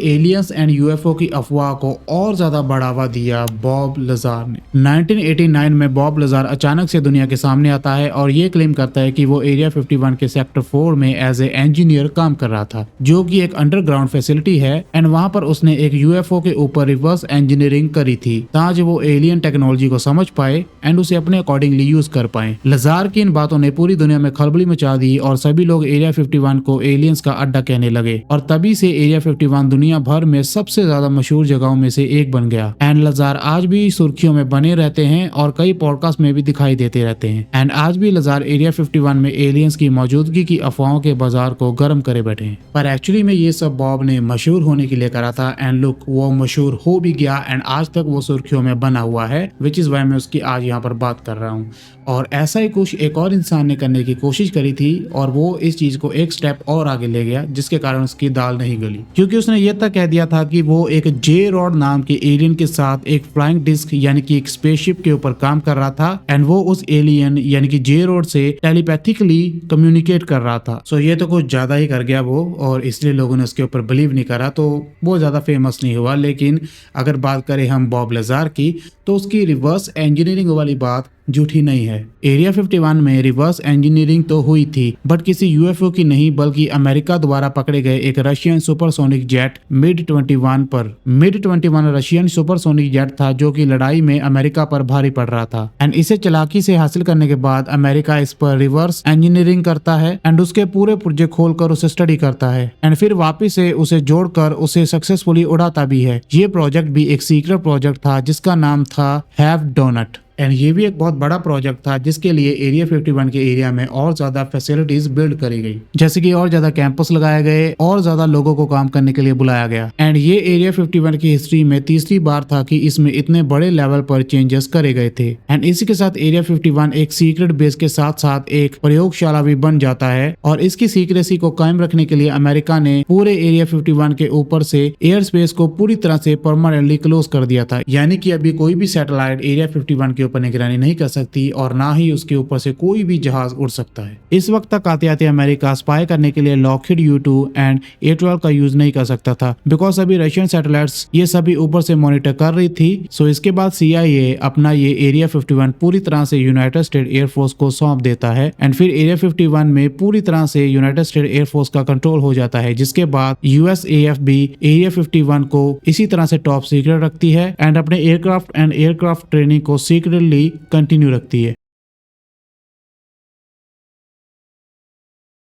Aliens and UFO की अफवाह को और ज्यादा बढ़ावा दिया बॉब लजार ने। 1989 में बॉब लजार अचानक से दुनिया के सामने आता है और ये क्लेम करता है कि वो एरिया 51 के सेक्टर 4 में एज ए इंजीनियर काम कर रहा था, जो कि एक अंडरग्राउंड फैसिलिटी है एंड वहां पर उसने एक यूएफओ के ऊपर रिवर्स इंजीनियरिंग करी थी ताकि वो एलियन टेक्नोलॉजी को समझ पाए एंड उसे अपने अकॉर्डिंगली यूज कर पाए। लजार की इन बातों ने पूरी दुनिया में खलबली मचा दी और सभी लोग एरिया 51 को एलियंस का अड्डा कहने लगे और तभी से एरिया 51 दुनिया भर में सबसे ज्यादा मशहूर जगहों में से एक बन गया। एंड लजार आज भी सुर्खियों में बने रहते हैं और कई पॉडकास्ट में भी दिखाई देते रहते हैं। एंड आज भी लजार एरिया 51 में एलियंस की मौजूदगी की अफवाहों के बाजार को गर्म करे बैठे हैं। पर एक्चुअली में ये सब बॉब ने मशहूर होने के लिए करा था एंड लुक वो मशहूर हो भी गया एंड आज तक वो सुर्खियों में बना हुआ है, विच इज वाई मैं उसकी आज यहाँ पर बात कर रहा हूँ। और ऐसा ही कुछ एक और इंसान ने करने की कोशिश करी थी और वो इस चीज को एक स्टेप और आगे ले गया, जिसके कारण उसकी दाल नहीं गली, क्योंकि उसने ये तक कह दिया था कि वो एक जे रॉड नाम के एलियन के साथ एक फ्लाइंग डिस्क यानी कि एक स्पेसशिप के ऊपर काम कर रहा था एंड वो उस एलियन यानी कि जे रॉड से टेलीपैथिकली कम्युनिकेट कर रहा था। सो ये तो कुछ ज्यादा ही कर गया वो और इसलिए लोगों ने उसके ऊपर बिलीव नहीं करा, तो वो ज्यादा फेमस नहीं हुआ। लेकिन अगर बात करें हम बॉब लजार की, तो उसकी रिवर्स इंजीनियरिंग वाली बात झूठी नहीं है। एरिया 51 में रिवर्स इंजीनियरिंग तो हुई थी बट किसी यूएफओ की नहीं, बल्कि अमेरिका द्वारा पकड़े गए एक रशियन सुपरसोनिक जेट मिड 21 पर। मिड 21 रशियन सुपरसोनिक जेट था जो कि लड़ाई में अमेरिका पर भारी पड़ रहा था एंड इसे चालाकी से हासिल करने के बाद अमेरिका इस पर रिवर्स इंजीनियरिंग करता है एंड उसके पूरे पुर्जे खोलकर उसे स्टडी करता है एंड फिर वापिस से उसे जोड़कर उसे सक्सेसफुली उड़ाता भी है। ये प्रोजेक्ट भी एक सीक्रेट प्रोजेक्ट था जिसका नाम था हैव डोनट एंड ये भी एक बहुत बड़ा प्रोजेक्ट था जिसके लिए एरिया 51 के एरिया में और ज्यादा फैसिलिटीज बिल्ड करी गई, जैसे कि और ज्यादा कैंपस लगाए गए और ज्यादा लोगों को काम करने के लिए बुलाया गया। एंड ये एरिया 51 की हिस्ट्री में तीसरी बार था कि इसमें इतने बड़े लेवल पर चेंजेस करे गए थे। एंड इसी के साथ एरिया 51 एक सीक्रेट बेस के साथ साथ एक प्रयोगशाला भी बन जाता है और इसकी सीक्रेसी को कायम रखने के लिए अमेरिका ने पूरे एरिया 51 के ऊपर से एयर स्पेस को पूरी तरह से परमानेंटली क्लोज कर दिया था, यानी कि अभी कोई भी सैटेलाइट एरिया 51 के ऊपर निगरानी नहीं कर सकती और ना ही उसके ऊपर से कोई भी जहाज उड़ सकता है। इस वक्त तक आते आते अमेरिका स्पाई करने के लिए लॉकहीड U2 एंड A12 का यूज नहीं कर सकता था बिकॉज अभी रशियन सैटेलाइट्स ये सभी ऊपर से मॉनिटर कर रही थी। सो इसके बाद CIA अपना ये एरिया 51 पूरी तरह से यूनाइटेड स्टेट एयरफोर्स को सौंप देता है एंड फिर एरिया 51 में पूरी तरह से यूनाइटेड स्टेट एयरफोर्स का कंट्रोल हो जाता है, जिसके बाद USAF भी एरिया 51 को इसी तरह से टॉप सीक्रेट रखती है एंड अपने एयरक्राफ्ट एंड एयरक्राफ्ट ट्रेनिंग को सीक्रेटली कंटिन्यू रखती है।